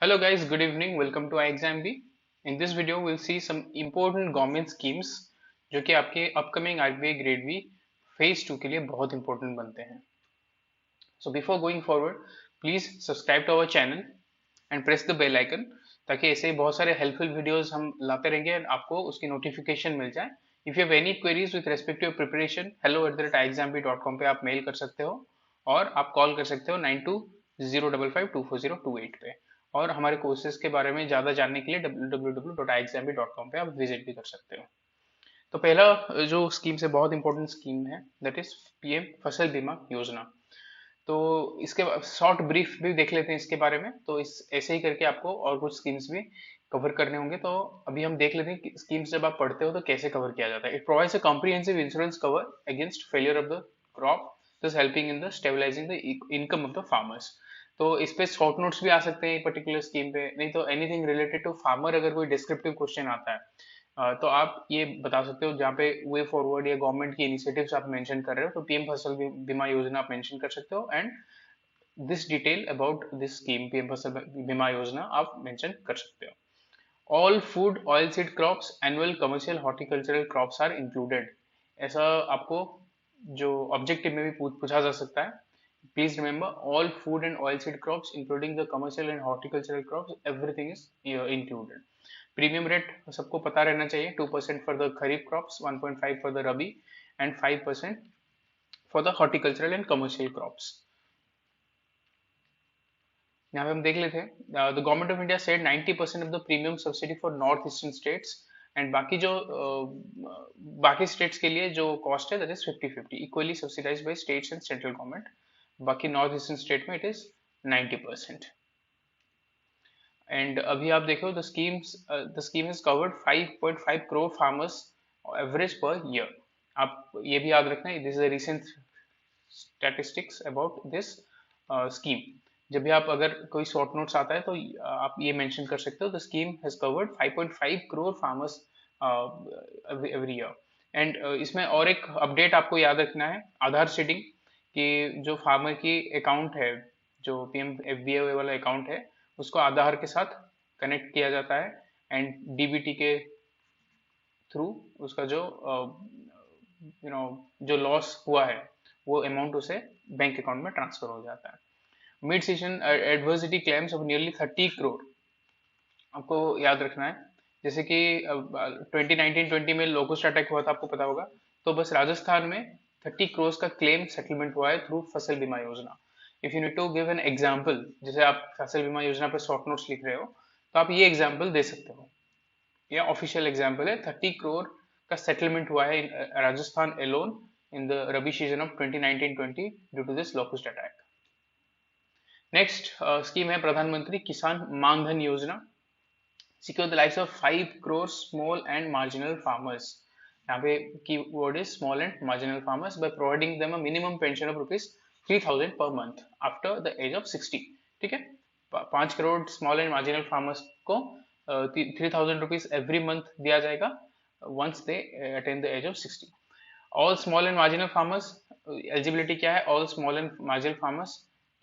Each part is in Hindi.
Hello guys, good evening. Welcome to iExamB. In this video, we'll see some important government schemes जो कि आपके upcoming RBI Grade B Phase 2 के लिए बहुत important बनते हैं. So before going forward, please subscribe to our channel and press the bell icon ताकि ऐसे ही बहुत सारे helpful videos हम लाते रहेंगे और आपको उसकी notification मिल जाए. If you have any queries with respect to your preparation, hello@iexamb.com पे आप mail कर सकते हो और आप call कर सकते हो 9205524028 पे. और हमारे कोर्सेज के बारे में ज़्यादा जानने के लिए www.iexamb.com पे आप विजिट भी कर सकते हो. तो पहला जो स्कीम से बहुत इंपॉर्टेंट स्कीम है that is PM Fasal Bima योजना. तो इसके शॉर्ट ब्रीफ भी देख लेते हैं इसके बारे में. तो इस ऐसे ही करके आपको और कुछ स्कीम्स भी कवर करने होंगे. तो अभी हम देख लेते हैं कि स्कीम्स जब आप पढ़ते हो तो कैसे कवर किया जाता है. It provides a comprehensive insurance cover against failure of the crop, thus helping in the stabilizing the income of the farmers. तो इस पे शॉर्ट नोट्स भी आ सकते हैं पर्टिकुलर स्कीम पे. नहीं तो एनीथिंग रिलेटेड टू फार्मर अगर कोई डिस्क्रिप्टिव क्वेश्चन आता है तो आप ये बता सकते हो जहाँ पे वे फॉरवर्ड या गवर्नमेंट की इनिशिएटिव्स आप मेंशन कर रहे हो. तो पीएम फसल बीमा योजना आप मेंशन कर सकते हो and this detail about this scheme PM Fasal Bima Yojana आप मेंशन कर सकते हो. All food oil seed crops annual commercial horticultural crops are included. ऐसा आपको जो ऑब्जेक्टिव में भी पूछा जा सकता है. Please remember all food and oilseed crops including the commercial and horticultural crops everything is included. Premium rate सबको पता रहना चाहिए. 2% for the kharif crops, 1.5 for the rabi and 5% for the horticultural and commercial crops. यहाँ पे हम देख लेते हैं. The government of India said 90% of the premium subsidy for north eastern states and बाकी जो बाकी स्टेट्स के लिए जो कॉस्ट है that is 50-50 equally subsidised by states and central government. बाकी नॉर्थ ईस्टर्न स्टेट में इट इज 90%. एंड अभी आप देखो the scheme is covered 5.5 crore farmers average per year. आप ये भी याद रखना this is a recent statistics about this scheme. जब भी आप अगर कोई शॉर्ट नोट्स आता है तो आप ये मेंशन कर सकते हो the scheme has covered 5.5 crore farmers every year. And इसमें और एक अपडेट आपको याद रखना है आधार सीडिंग कि जो फार्मर की अकाउंट है जो पीएम एफबीओ वाला अकाउंट है उसको आधार के साथ कनेक्ट किया जाता है एंड डीबीटी के थ्रू उसका जो जो लॉस हुआ है वो अमाउंट उसे बैंक अकाउंट में ट्रांसफर हो जाता है. Mid season adversity claims of nearly 30 crore आपको याद रखना है. जैसे कि 2019-20 में लोकस्ट अटैक हुआ था आपको पता होगा. तो बस राजस्थान में 30 करोड़ का क्लेम सेटलमेंट हुआ है through Fasal Bima Yojana. If you need to give an example, जैसे आप फसल बीमा योजना पर शॉर्ट नोट्स लिख रहे हो तो आप ये एग्जाम्पल दे सकते हो. यह ऑफिशियल एग्जाम्पल है. 30 करोड़ का सेटलमेंट हुआ है Rajasthan alone in the rabi season of 2019-20 due to this locust attack. Next scheme है Pradhan Mantri Kisan Maandhan Yojana. Secure the lives of 5 crore small and marginal farmers. यहाँ पे key word is small and marginal farmers by providing them a minimum pension of ₹3,000 per month after the age of 60. ठीक है. 5 crore small and marginal farmers को ₹3,000 एवरी मंथ दिया जाएगा once they attain the age of 60. All small and marginal farmers eligibility क्या है? All small and marginal farmers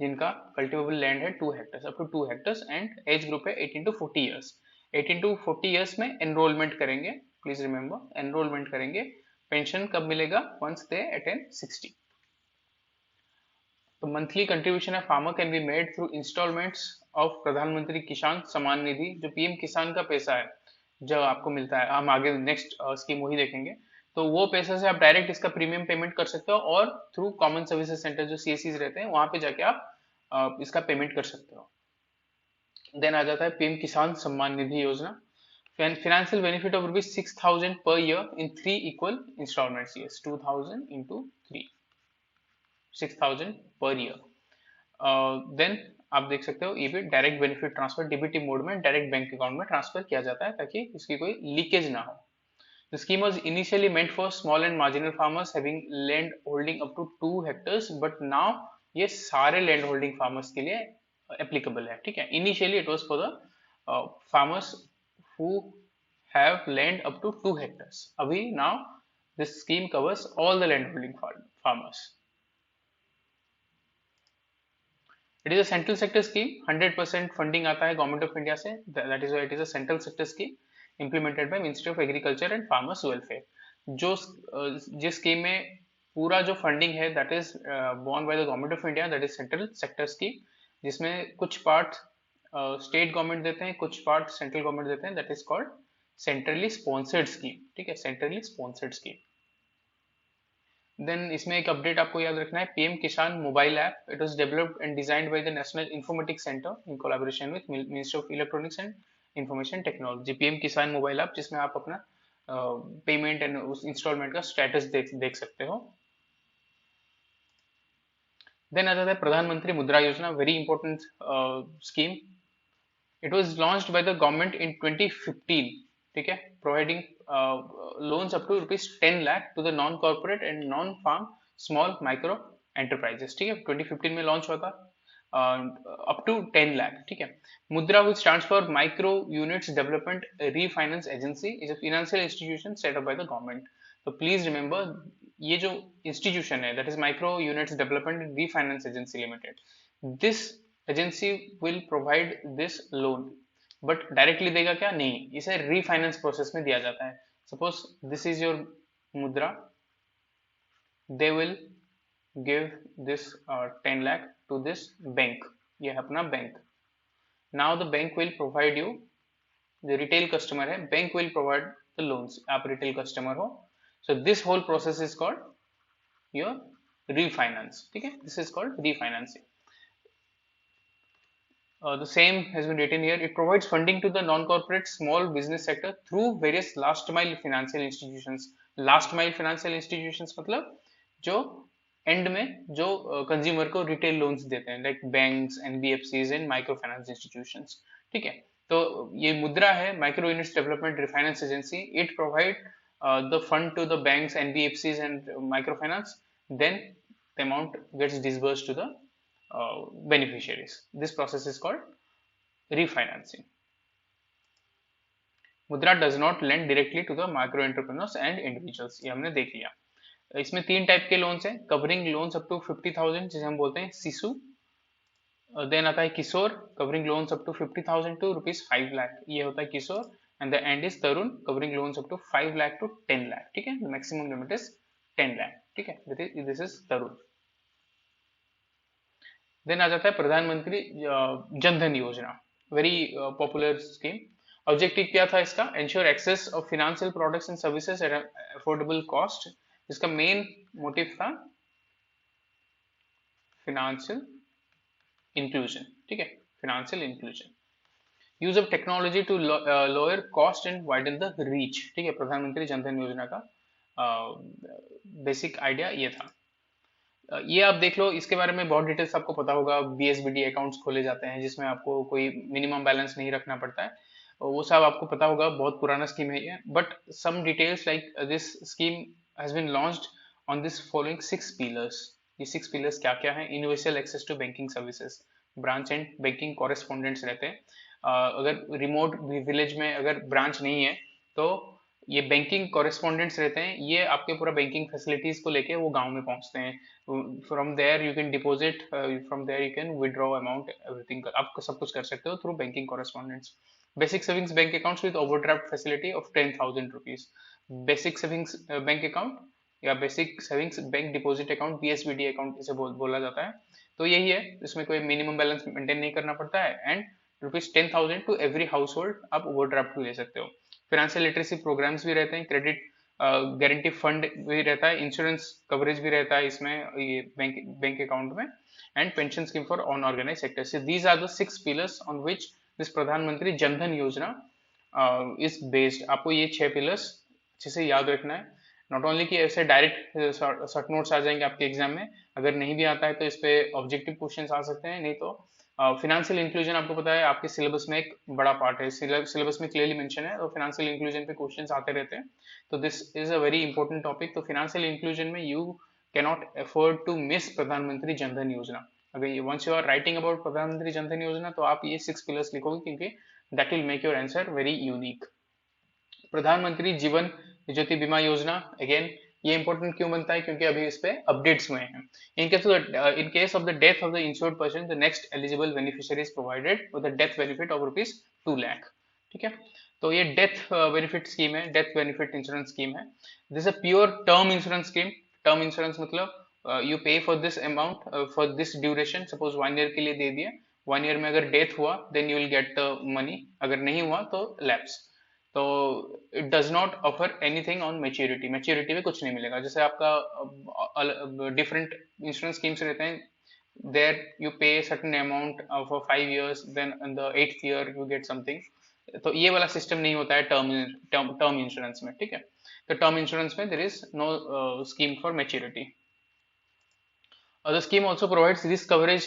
जिनका cultivable land है 2 hectares up to 2 hectares and age group है 18 to 40 years. 18 to 40 years में enrollment करेंगे. Please remember enrollment करेंगे. पेंशन कब मिलेगा? Once they attain 60. तो मंथली कंट्रीब्यूशन है farmer can be made through instalments of Pradhan Mantri Kisan Samman Nidhi. जो पीएम किसान का पैसा है जो आपको मिलता है, हम आगे नेक्स्ट स्कीम वही देखेंगे. तो वो पैसे से आप डायरेक्ट इसका प्रीमियम पेमेंट कर सकते हो और थ्रू कॉमन सर्विसेज सेंटर जो सीएससीज रहते हैं वहां पे जाके आप इसका पेमेंट कर सकते हो. देन आ जाता है पीएम किसान सम्मान निधि योजना. financial benefit of ₹6,000 per year in 3 equal installments. Yes, 2,000 into 3, 6,000 per year. Then आप देख सकते हो ये भी direct benefit transfer DBT mode में डायरेक्ट बैंक अकाउंट में ट्रांसफर किया जाता है ताकि इसकी कोई लीकेज ना हो. The scheme was initially meant for small and marginal farmers having land holding up to 2 hectares, but now ये सारे land holding farmers के लिए applicable है. ठीक है. Initially it was for the farmers who have land up to 2 hectares. अभी now this scheme covers all the land holding farmers. It is a central sector scheme, 100% funding आता है गवर्नमेंट ऑफ इंडिया से, that is it is a central sector scheme implemented by ministry of agriculture and farmers welfare. जो जिस स्कीम में पूरा जो फंडिंग है that is borne by the government of India, that is central sector scheme, जिसमें कुछ पार्ट स्टेट गवर्नमेंट देते हैं, कुछ पार्ट सेंट्रल गवर्नमेंट देते हैं, that is called centrally sponsored scheme. ठीक है, सेंट्रली स्पॉन्सर्ड स्कीम। देन इसमें एक अपडेट आपको याद रखना है, पीएम किसान mobile app, it was developed and designed by the national informatics centre in collaboration with ministry of electronics and information technology. PM किसान मोबाइल ऐप, जिसमें आप अपना पेमेंट एंड उस इंस्टॉलमेंट का स्टेटस देख सकते हो। देन आ जाता है Pradhan Mantri Mudra Yojana, very important scheme. It was launched by the government in 2015। ठीक है, providing loans up to ₹10 lakh to the non corporate and non farm small micro enterprises. ठीक है, 2015 में लॉन्च हुआ था, अप टू 10 लाख। ठीक है, मुद्रा विच stands for micro units development refinance agency, is a financial institution set up by the government. तो प्लीज रिमेंबर, ये जो इंस्टीट्यूशन है that is micro units development refinance agency limited, this agency will provide this loan, but directly देगा क्या, नहीं, इसे रीफाइनेंस प्रोसेस में दिया जाता है। Suppose this is your Mudra, they will give this 10 lakh to this bank, ये है अपना bank. Now the bank will provide you, जो रिटेल कस्टमर है, bank will provide the loans, आप रिटेल कस्टमर हो, so this whole process is called your refinance. ठीक है, this is called refinancing. The same has been written here. It provides funding to the non-corporate small business sector through various last mile financial institutions. Last mile financial institutions मतलब जो एंड में जो कंज्यूमर को रिटेल लोन्स देते हैं, like banks, NBFCs and micro finance institutions. ठीक है, तो ये मुद्रा है, micro units development refinance agency. It provide the fund to the banks, NBFCs and micro finance, then the amount gets disbursed to the beneficiaries. This process is called refinancing. मुद्रा does not lend directly to the micro entrepreneurs and individuals, ये हमने देख लिया। इसमें 3 टाइप के लोन्स हैं, कवरिंग लोन्स अप टू 50,000 जिसे हम बोलते हैं शिशु। देन आता है Kishore, covering loans up to 50,000 to ₹5 lakh, ये होता है Kishore. And the end is Tarun, covering loans up to 5 lakh to 10 lakh. ठीक है, मैक्सिमम लिमिट इज 10 लाख। ठीक है, दिस इज तरुण। देन आ जाता है प्रधानमंत्री जन धन योजना, वेरी पॉपुलर स्कीम। ऑब्जेक्टिव क्या था इसका, ensure access of financial products and services at affordable cost. इसका मेन मोटिव था फिनेंशियल इंक्लूजन। ठीक है, financial inclusion, use of technology to lower cost and widen the reach. ठीक है, प्रधानमंत्री जन धन योजना का बेसिक आइडिया ये था। ये आप देख लो, इसके बारे में बहुत डिटेल्स आपको पता होगा। बीएसबीडी अकाउंट्स खोले जाते हैं जिसमें आपको कोई मिनिमम बैलेंस नहीं रखना पड़ता है, वो सब आपको पता होगा, बहुत पुराना स्कीम है ये। But some details like this scheme has been launched on this following 6 pillars. ये 6 पिलर्स क्या क्या है, universal access to banking services, branch and banking correspondents रहते हैं। अगर रिमोट विलेज में अगर ब्रांच नहीं है तो ये बैंकिंग कॉरेस्पॉन्डेंट्स रहते हैं, ये आपके पूरा बैंकिंग फैसिलिटीज को लेके वो गांव में पहुंचते हैं। From there you can deposit, from there you can withdraw amount, everything आप सब कुछ कर सकते हो through banking correspondents. Basic savings bank accounts with overdraft facility of 10,000 rupees, basic savings bank account या basic savings bank deposit account, BSBD account इसे बोला जाता है। तो यही है, इसमें कोई मिनिमम बैलेंस मेंटेन नहीं करना पड़ता है, and ₹10,000 to every household आप ओवरड्राफ्ट ले सकते हो। फाइनेंशियल लिटरेसी प्रोग्राम्स भी रहते हैं, क्रेडिट गारंटी फंड भी रहता है, इंश्योरेंस कवरेज भी रहता है इसमें, ये बैंक अकाउंट में, and pension scheme for unorganised sector. So these are the 6 pillars on which this Pradhan Mantri Jan Dhan योजना इज बेस्ड। आपको ये 6 पिलर्स अच्छे से याद रखना है। नॉट ओनली कि ऐसे डायरेक्ट शॉर्ट नोट्स आ जाएंगे आपके एग्जाम में, अगर नहीं भी आता है तो इस पे ऑब्जेक्टिव क्वेश्चंस आ सकते हैं, नहीं तो फिनेंशियल इंक्लूजन आपको पता है आपके सिलेबस में एक बड़ा पार्ट है, सिलेबस में क्लियरली मेंशन है, तो फिनेंशियल इंक्लूजन पे क्वेश्चंस आते रहते हैं। तो this is a very important topic. तो फिनेंशियल इंक्लूजन में you cannot afford to miss Pradhan Mantri Jan Dhan Yojana. अगर ये once you are writing about Pradhan Mantri Jan Dhan योजना तो आप ये 6 पिलर्स लिखोगे, क्योंकि that will make your answer very unique. प्रधानमंत्री जीवन ज्योति बीमा योजना, अगेन ये इंपॉर्टेंट क्यों बनता है, क्योंकि अभी इस पे अपडेट्स हुए हैं। इन case of the death of the insured person, the next eligible beneficiary is provided with the death benefit of ₹2 lakh. ठीक है, तो ये डेथ बेनिफिट स्कीम है, डेथ बेनिफिट इंश्योरेंस स्कीम है। This a pure term insurance scheme. Term insurance मतलब यू पे for this amount for this duration. Suppose 1 year के लिए दे दिया, 1 ईयर में अगर डेथ हुआ then you will get the money, अगर नहीं हुआ तो लैप्स। तो it does not offer anything on maturity, maturity में कुछ नहीं मिलेगा। जैसे आपका डिफरेंट इंश्योरेंस स्कीम्स रहते हैं, there you pay certain amount for 5 years, then in the 8th year you get something. तो ये वाला सिस्टम नहीं होता है टर्म इंश्योरेंस में। ठीक है, तो टर्म इंश्योरेंस में there is no scheme for maturity. The scheme also provides this coverage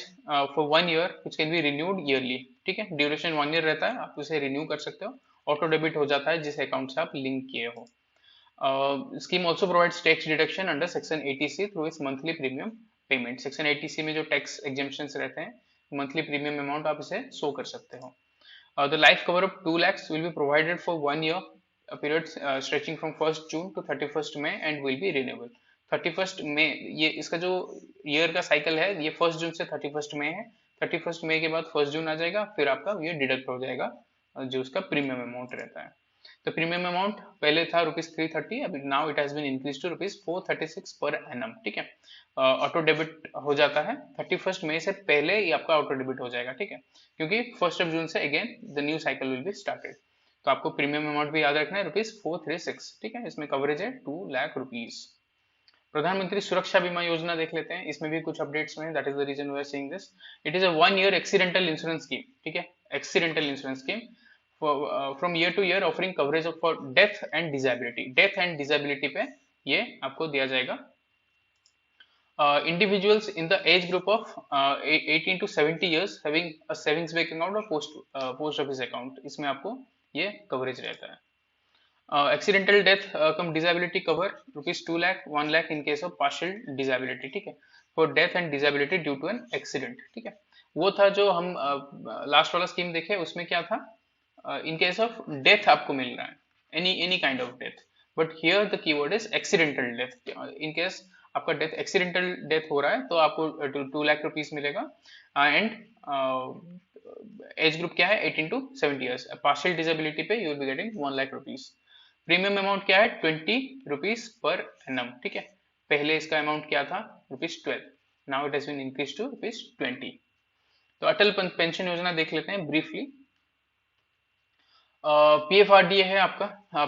for 1 year which can be renewed yearly। ठीक है, ड्यूरेशन 1 ईयर रहता है, आप उसे रिन्यू कर सकते हो, ऑटो डेबिट हो जाता है जिस अकाउंट से आप लिंक किए हो। Scheme also provides tax deduction under section 80C through it's monthly premium payment. Section 80C में जो टैक्स एग्जेम्पशंस रहते हैं, मंथली प्रीमियम अमाउंट आप इसे शो कर सकते हो। The life cover of 2 lakhs will be provided for 1 year, a period stretching from 1st June to 31st May and will be renewable। 31st May, ये इसका जो ईयर का साइकिल है ये 1st जून से 31st मई है। 31st मई के बाद 1st जून आ जाएगा, फिर आपका ये डिडक्ट हो जाएगा जो उसका प्रीमियम अमाउंट रहता है। तो प्रीमियम अमाउंट पहले था ₹330, अभी now it has been increase to ₹436 per annum. ठीक है, ऑटो डेबिट हो जाता है 31st मई से पहले ही आपका ऑटो डेबिट हो जाएगा। ठीक है, क्योंकि 1st जून से again the new cycle will be started. तो आपको प्रीमियम अमाउंट भी याद रखना है ₹436। ठीक है, इसमें कवरेज है ₹2 लाख। प्रधानमंत्री सुरक्षा बीमा योजना देख लेते हैं, इसमें भी कुछ अपडेट्स हुए हैं, that is the reason we are seeing this. It is a 1 year accidental insurance scheme. ठीक है, accidental insurance scheme from year to year offering coverage for death and disability. Death and disability पे ये आपको दिया जाएगा। Individuals in the age group of 18 to 70 years having a savings bank account or post office account, इसमें आपको ये कवरेज रहता है। Accidental death cum disability cover ₹2 lakh, 1 lakh in case of partial disability. ठीक है, for death and disability due to an accident. ठीक है, वो था जो हम लास्ट वाला स्कीम देखे, उसमें क्या था, इन केस ऑफ डेथ आपको मिल रहा है, any any kind of death, but here the keyword is accidental death. In case आपका डेथ एक्सीडेंटल डेथ हो रहा है तो आपको ₹2 लाख मिलेगा। एंड एज ग्रुप क्या है, 18 to 70 years। पार्शियल डिसेबिलिटी पे you will be getting ₹1 lakh. Premium amount क्या है, ₹20 पर एनम। ठीक है, पहले इसका अमाउंट क्या था, ₹12, now it has been increase to ₹20। तो अटल पेंशन योजना देख लेते हैं ब्रीफली। PFRDA है आपका,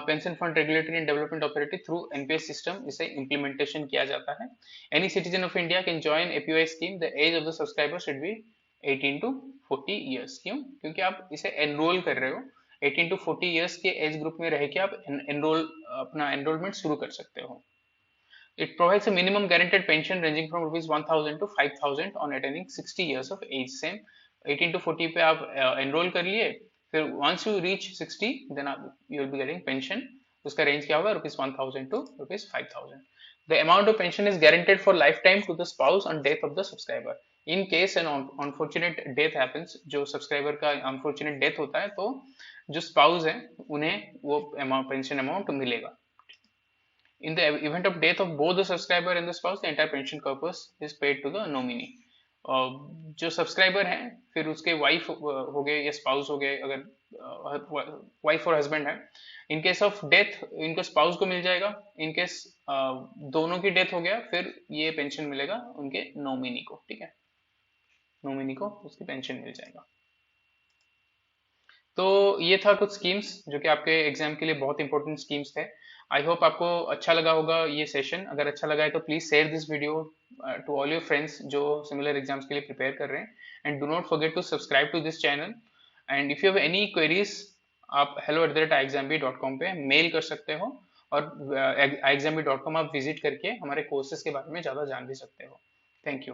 pension fund regulatory and development authority, through NPS system इसे इम्प्लीमेंटेशन किया जाता है। Any citizen of India can join APY scheme, the age of the subscriber should be 18 to 40 years। क्यों, क्योंकि आप इसे एनरोल कर रहे हो, 18 to 40 years के एज ग्रुप में रह के आप अपना एनरोलमेंट शुरू कर सकते हो। It provides a minimum guaranteed pension ranging from ₹1,000 to ₹5,000 on attaining 60 years of age। Same 18 to 40 पे आप एनरोल कर लिए, फिर once you reach 60 then you will be getting pension। उसका रेंज क्या होगा, ₹1,000 to ₹5,000। The amount of pension is guaranteed for lifetime to the spouse on death of the subscriber। In case an unfortunate death happens, जो सब्सक्राइबर का unfortunate death होता है तो जो स्पाउस है उन्हें वो पेंशन अमाउंट मिलेगा। In the event of death of both the subscriber and the spouse, the entire pension corpus is paid to the nominee। जो सब्सक्राइबर हैं फिर उसके वाइफ हो गए या स्पाउस हो गए, अगर वाइफ और हस्बैंड है, इन केस ऑफ डेथ इनके स्पाउस को मिल जाएगा। इन केस दोनों की डेथ हो गया फिर ये पेंशन मिलेगा उनके नॉमिनी को। ठीक है, नॉमिनी को उसकी पेंशन मिल जाएगा। तो ये था कुछ स्कीम्स जो कि आपके एग्जाम के लिए बहुत इंपॉर्टेंट स्कीम्स थे। आई होप आपको अच्छा लगा होगा ये सेशन। अगर अच्छा लगा है तो please share this video to all your friends जो सिमिलर एग्जाम्स के लिए प्रिपेयर कर रहे हैं। And do not forget to subscribe to this channel. And if you have any queries आप hello@iexambee.com पे मेल कर सकते हो, और iexambee.com आप विजिट करके हमारे कोर्सेज के बारे में ज़्यादा जान भी सकते हो। Thank you.